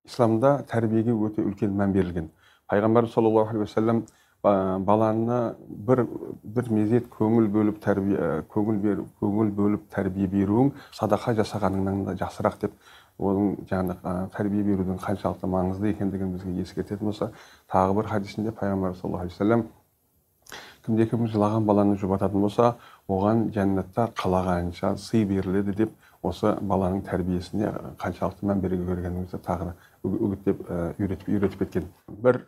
Исламда тәрбиеге өте үлкен мән берілген. Пайғамбар саллаллаху алейхи вассалам баланы бір мезет көңіл бөліп тәрбие беруің садақа жасағаныңнан да жақсырақ деп, оның тәрбие берудің қаншалықты маңызды екендігін бізге ескертетін болса, тағы бір хадисінде пайғамбар саллаллаху алейхи вассалам кім жылаған баланы жұбататын болса, оған жәннатта қалағанша сый беріледі деп, осы баланың тәрбиесіне қаншалықты мән бере көргенімізді тағы үгіттеп үйретіп кеткен. Бір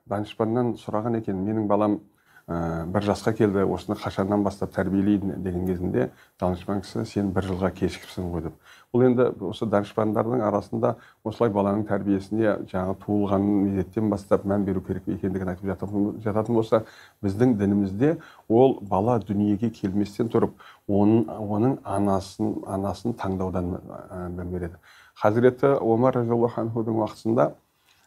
данышпаннан сұраған екен, менің балам бір жасқа келді, осыны қашаннан бастап тәрбиелейді деген кезінде, данышпан кісі сен бір жылға кешікіпсің ғой деп. Бұл енді осы данышпандардың арасында осылай баланың тәрбиесіне туылған мезеттен бастап мән беру керек екендігін айтып жататын болса, біздің дінімізде ол бала дүниеге келместен тұрып, оның анасын таңдаудан мән береді. Хазіреті Омар разиаллаху анхудың уақытында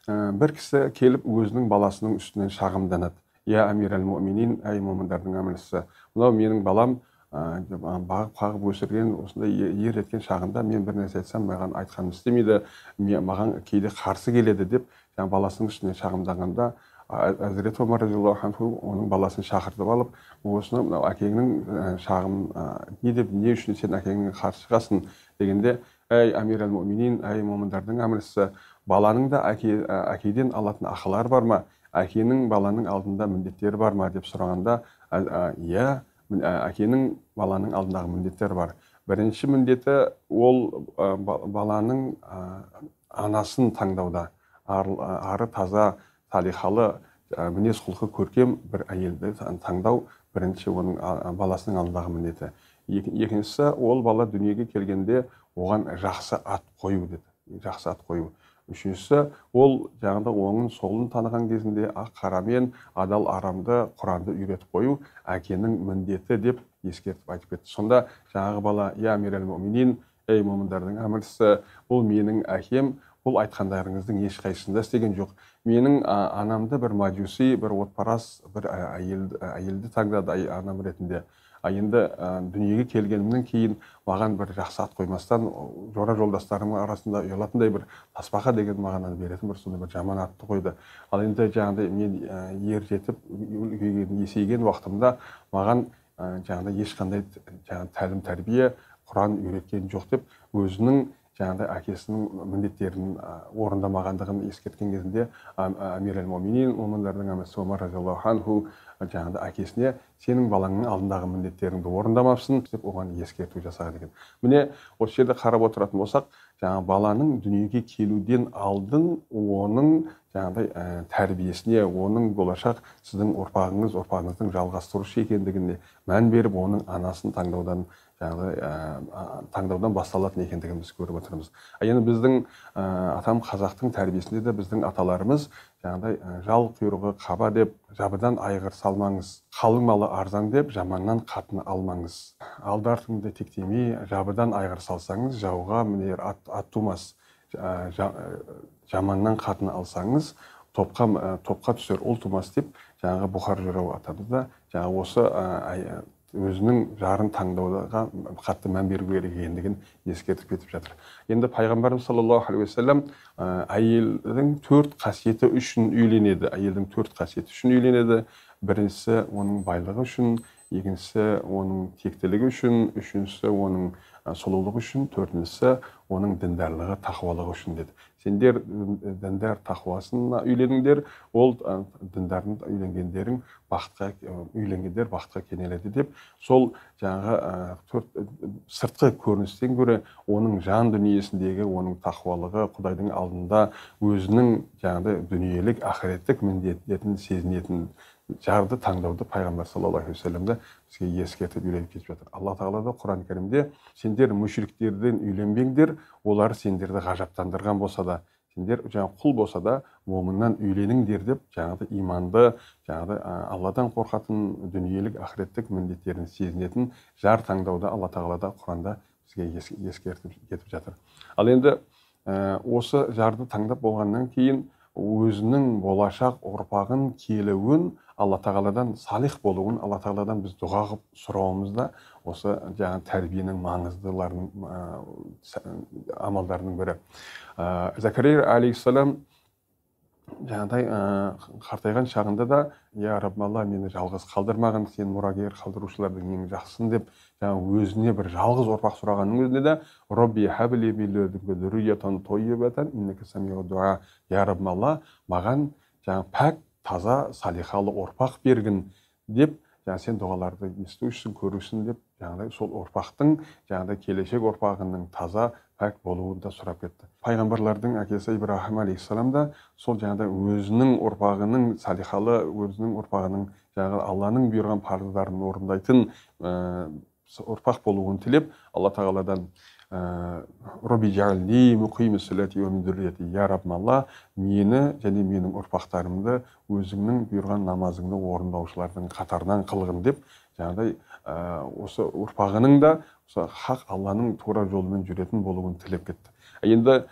бір кісі келіп өзінің баласының үстінен шағымданады. Я амир әл-муъминин, әй момындардың әміршісі. Мынау менің балам бағып қағып өсірген, осындай ер еткен шағында мен бір нәрсе айтсам, маған айтқанын істемейді, маған кейде қарсы келеді деп, баласының үстінен шағымданғанда, Хазірет Омар разиаллаху анху оның баласын шақыртып алып, осыны мынау әкеңнің не үшін сен әкеңнің қарсы шығасың дегенде, әй амир әл-муъминин, әй момындардың әміршісі, баланың да әкеден алатын ақылар бар ма? Әкенің баланың алдында міндеттері бар ма деп сұрағанда, иә, әкенің баланың алдындағы міндеттері бар. Бірінші міндеті ол баланың анасын таңдауда, ары таза, салихалы, мінез құлқы көркем бір әйелді таңдау бірінші оның баласының алдындағы міндеті. Екіншісі, ол бала дүниеге келгенде оған жақсы ат қою деді. Жақсы ат қою. Үшіншісі, ол оңын солын таныған кезінде ақ қарамен адал арамды, Құранды үйретіп қою әкенің міндеті деп ескертіп айтып кетті. Сонда бала, я амир әл-муъминин, ей момындардың әміршісі, бұл менің әкем, бұл айтқандарыңыздың ешқайсысында істеген жоқ. Менің анамды бір маджуси, бір отпарас, бір әйелді таңдады анам ретінде. Енді дүниеге келгенімнен кейін маған бір жақсы ат қоймастан, жора жолдастарым арасында ұялатындай бір тасбақа деген маған беретін бір сондай бір жаман атты қойды. Ал енді мен ер жетіп есейген уақытымда маған ешқандай тәлім тәрбие, Құран үйреткен жоқ деп, өзінің әкесінің міндеттерін орындамағандығын ескерткен кезінде, амир әл-муъминин, момындардың әміршісі Омар разиаллаху анху әкесіне сенің балаңның алдындағы міндеттеріңді орындамапсың деп оған ескерту жасаған екен. Міне осы жерде қарап отыратын болсақ, баланың дүниеге келуден алдын оның тәрбиесіне, оның болашақ сіздің ұрпағыңыздың жалғастырушы екендігіне мән беріп, оның анасын таңдаудан басталатын екендігін біз көріп отырмыз. Енді біздің атам қазақтың тәрбиесінде де біздің аталарымыз жал құйрығы қаба деп, жабыдан айғыр салмаңыз, қалың малы арзан деп, жаманнан қатын алмаңыз. Алды артыңды тектемей, жабыдан айғыр салсаңыз, жауға мінер ат тумас. Жаманнан қатын алсаңыз, топқа түсер ұл тумас деп, Бұхар жырау атады да, осы өзінің жарын таңдауға қатты мән беру керек екендігін ескертіп кетіп жатыр. Енді пайғамбарымыз саллаллаху алейхи вассалам әйелдің 4 қасиеті үшін үйленеді. Біріншісі оның байлығы үшін, екіншісі оның тектілігі үшін, үшіншісі оның сұлулығы үшін, төртіншісі оның діндарлығы, тақуалығы үшін деді. Сендер діндар тақуасына үйленіңдер, ол діндардың үйленгендер бақытқа кенеледі деп, сол сыртқы көріністен көре оның жан дүниесіндегі оның тақуалығы, Құдайдың алдында өзінің дүниелік, ақиреттік міндетін сезінетін жарды таңдауды пайғамбар саллаллаху алейхи вассаламда бізге ескертіп үйретіп кетіп жатыр. Алла тағала да Құран кәрімде сендер мүшриктерден үйленбеңдер, олар сендерді ғажаптандырған болса да, сендер құл болса да момыннан үйленіңдер деп, иманды, Алладан қорқатын, дүниелік, ақиреттік міндеттерін сезінетін жар таңдауда Алла тағала да Құранда бізге ескертіп кетіп жатыр. Ал енді осы жарды таңдап болғаннан кейін өзінің болашақ ұрпағын келуін Алла тағаладан салих болуын, Алла тағаладан біз дұға қылып сұрауымыз да осы жаңағы тәрбиенің маңыздыларының амалдарының бірі. Закария алейхиссалам жаңағыдай қартайған шағында да, я Раббалла, мені жалғыз қалдырмағын, сен мұрагер қалдырушылардың ең жақсысың деп, жаңағы өзіне бір жалғыз ұрпақ сұрағанның өзінде де, Робби хабли мин ладунка зурриятан тойибатан иннака самиу дуа, я Раббалла, маған жаңағы пәк, таза, салихалы ұрпақ бергін деп, жаңағы сен дұғаларды естушісің, көрушісің деп, жаңағыдай сол ұрпақтың, жаңағыдай келешек ұрпағының таза, пәк болуын да сұрап кетті. Пайғамбарлардың әкесі Ибрахим алейхиссалам да сол жаңағыдай өзінің ұрпағының салихалы, өзінің ұрпағының жаңағы Алланың бұйырған парыздарын орындайтын ұрпақ болуын тілеп, Алла тағаладан Робби жa'ални муқимис салати ва мин зуррияти, я Раббалла, мені және менің ұрпақтарымды өзіңнің бұйырған намазыңды орындаушылардың қатарынан қылғын деп, жаңағыдай осы ұрпағының да осы хақ Алланың тура жолымен жүретін болуын тілеп кетті. Енді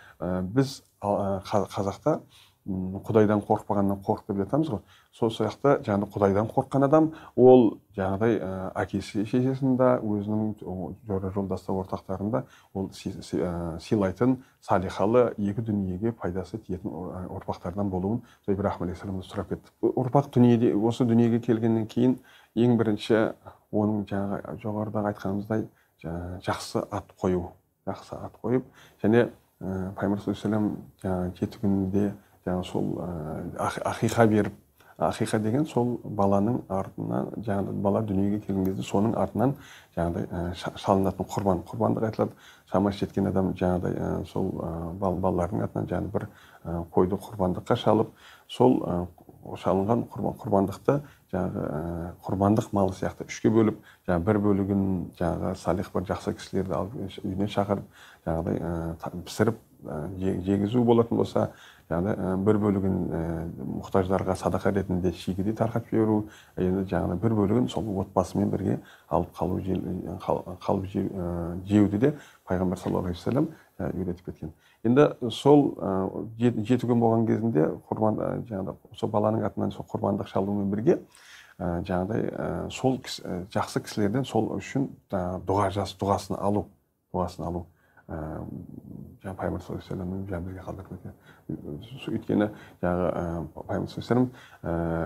біз қазақта Құдайдан қорықпағаннан қорық деп жатамыз ғой. Сол сияқты жаңағы Құдайдан қорыққан адам, ол жаңағыдай әкесі шешесінде, өзінің жолдастар ортақтарында ол сыйлайтын салихалы екі дүниеге пайдасы тиетін ұрпақтардан болуын Ибрахим алейхиссаламнан сұрап кетті. Ұрпақ дүниеде, осы дүниеге келгеннен кейін ең бірінші оның жаңағы жоғарыдағы айтқанымыздай жақсы ат қою, жақсы ат қойып, және Пайғамбар саллаллаху алейхи 7 күнінде сол ақиқа беріп, ақиқа деген сол баланың артынан, жаңағыдай бала дүниеге келген кезде соның артынан жаңағыдай шалынатын құрбандық айтылады. Шамасы жеткен адам жаңағыдай сол балалардың артынан жаңағы бір қойды құрбандыққа шалып, сол шалынған құрбандықты жаңағы құрбандық малы сияқты үшке бөліп, жаңағы бір бөлігін жаңағы салих бір жақсы кісілерді алып үйіне шақырып, жаңағыдай пісіріп жегізу болатын болса, бір бөлігін мұқтаждарға садақа ретінде шигідей тарқатып жіберу, енді жаңағы бір бөлігін сол отбасымен бірге алып қалып жеуді де Пайғамбар саллаллаху алейхи вассалам үйретіп кеткен. Енді сол 7 күн болған кезінде сол баланың атынан сол құрбандық шалумен бірге жаңағыдай сол жақсы кісілерден сол үшін дұғасын алу. Пайғамбар саллаллаху алейхи вассаламның бізге қалдырып кеткен. Өйткені Пайғамбар саллаллаху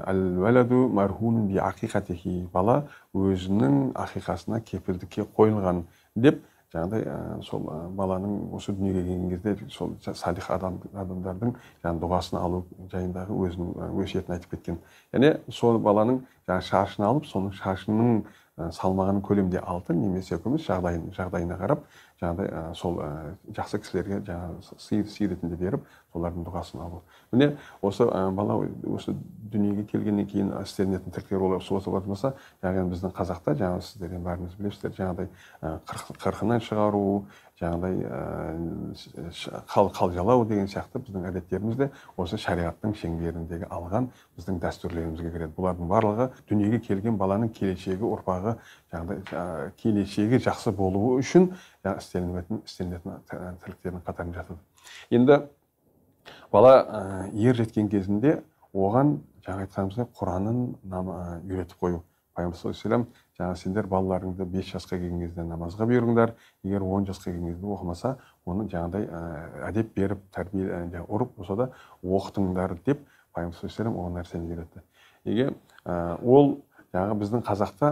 әл-вәләду мархунун би ақиқатихи, бала өзінің ақиқасына кепілдікке қойылған деп, жаңағыдай сол баланың осы дүниеге келген кезде сол салих адамдардың дұғасын алу жайындағы өзінің өсиетін айтып кеткен. Яғни сол баланың шашын алып, соның шашының салмағының көлемде алтын немесе күміс жағдайына қарап, жаңағыдай сол жақсы кісілерге сый ретінде беріп, солардың дұғасын алу. Міне осы бала осы дүниеге келгеннен кейін істелінетін тірліктер осы болса, яғни біздің қазақта, жаңағы сіздерден бәріңіз білесіздер, жаңағыдай қырқынан шығару, жаңағыдай қалжалау деген сияқты біздің әдеттерімізде осы шариғаттың шеңберіндегі алған біздің дәстүрлерімізге кіреді. Бұлардың барлығы дүниеге келген баланың келешегі, ұрпағы, жаңағыдай келешегі жақсы болуы үшін істелінетін тірліктердің қатарына жатады. Енді бала ер жеткен кезінде оған жаңа айтқанымыздай Құранын үйретіп қою. Пайғамбар саллаллаху алейхи вассалам жаңа сендер балаларыңды 5 жасқа келген кезде намазға бұйырыңдар, егер 10 жасқа келген кезде оқымаса, оны жаңағыдай әдеп беріп, тәрбие ұрып болса да оқытыңдар деп Пайғамбар саллаллаху алейхи вассалам оған нәрсені үйретті. Егер ол жаңағы біздің қазақта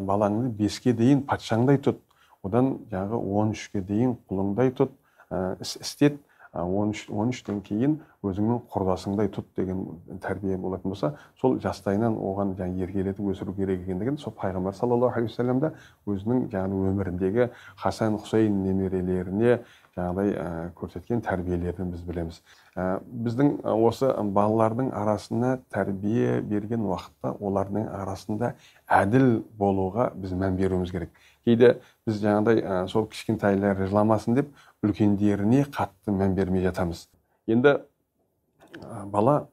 балаңды 5-ке дейін патшаңдай тұт, одан жаңағы 13-ке дейін құлыңдай тұт, істет, 13-тен кейін өзіңнің құрдасыңдай тұт деген тәрбие болатын болса, сол жастайынан оған еркелетіп өсіру керек екендігін сол Пайғамбар саллаллаху алейхи вассалам да өзінің өміріндегі Хасан Хусейн немерелеріне жаңағыдай көрсеткен тәрбиелерін біз білеміз. Біздің осы балалардың арасына тәрбие берген уақытта олардың арасында әділ болуға біз мән беруіміз керек. Кейде біз жаңағыдай сол кішкентайлар жыламасын деп үлкендеріне қатты мән бермей жатамыз. Енді бала,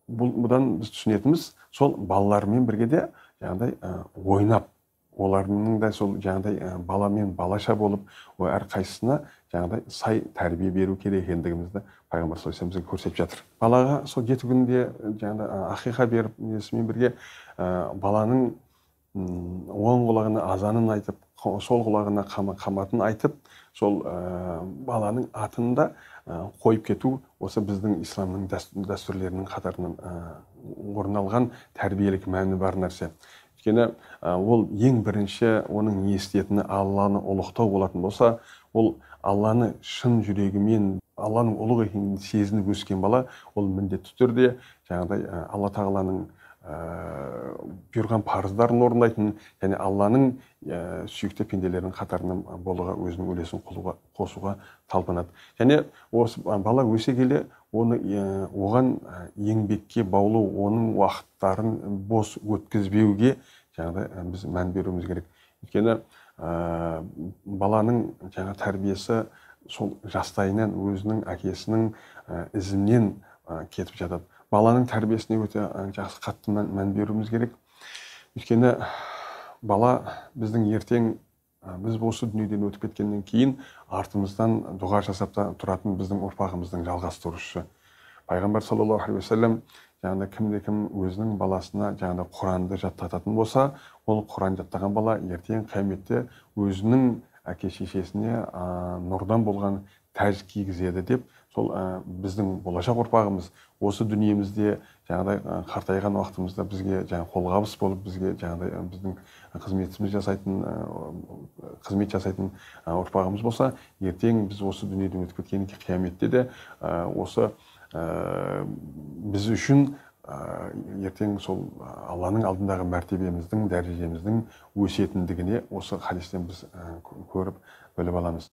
бұдан біз түсінетіміз, сол балалармен бірге де жаңағыдай ойнап, олардың да сол жаңағыдай баламен балаша болып, әрқайсысына жаңағыдай сай тәрбие беру керек екендігімізді пайғамбар саллаллаху алейхи вассалам бізге көрсетіп жатыр. Балаға сол 7 күнде жаңағыдай ақиқа беріп несімен бірге баланың оң құлағына азанын айтып, сол құлағына қаматын айтып, сол баланың атында қойып кету осы біздің исламның дәстүрлерінің қатарынан орын алған тәрбиелік мәні бар нәрсе. Өйткені ол ең бірінші оның не істейтіні Алланы ұлықтау болатын болса, ол Алланы шын жүрегімен, Алланың ұлық екенін сезініп өскен бала, ол міндетті түрде жаңағыдай Алла тағаланың бұйырған парыздарын орындайтын, және Алланың сүйікті пенделерінің қатарынан болуға өзінің үлесін қосуға талпынады. Және осы бала өсе келе оған еңбекке баулу, оның уақыттарын бос өткізбеуге жаңағыдай біз мән беруіміз керек. Өйткені баланың жаңа тәрбиесі сол жастайынан өзінің әкесінің ізінен кетіп жатады. Баланың тәрбиесіне өте жақсы қатты мән беруіміз керек. Өйткені бала біздің ертең біз осы дүниеден өтіп кеткеннен кейін артымыздан дұға жасап тұратын біздің ұрпағымыздың жалғастырушысы. Пайғамбар саллаллаху алейхи вассалам жаңағыдай кімде-кім өзінің баласына жаңағыдай Құранды жаттататын болса, ол Құран жаттаған бала ертең қияметте өзінің әке-шешесіне нұрдан болған тәж кигізеді деп, сол біздің болашақ ұрпағымыз осы дүниемізде жаңағыдай қартайған уақытымызда бізге қолғабыс болып, бізге жаңағыдай біздің қызмет жасайтын ұрпағымыз болса, ертең біз осы дүниеден өтіп кеткен қияметте де осы біз үшін ертең сол Алланың алдындағы мәртебеміздің, дәрежеміздің өсетіндігіне осы хадистен біз көріп біліп аламыз.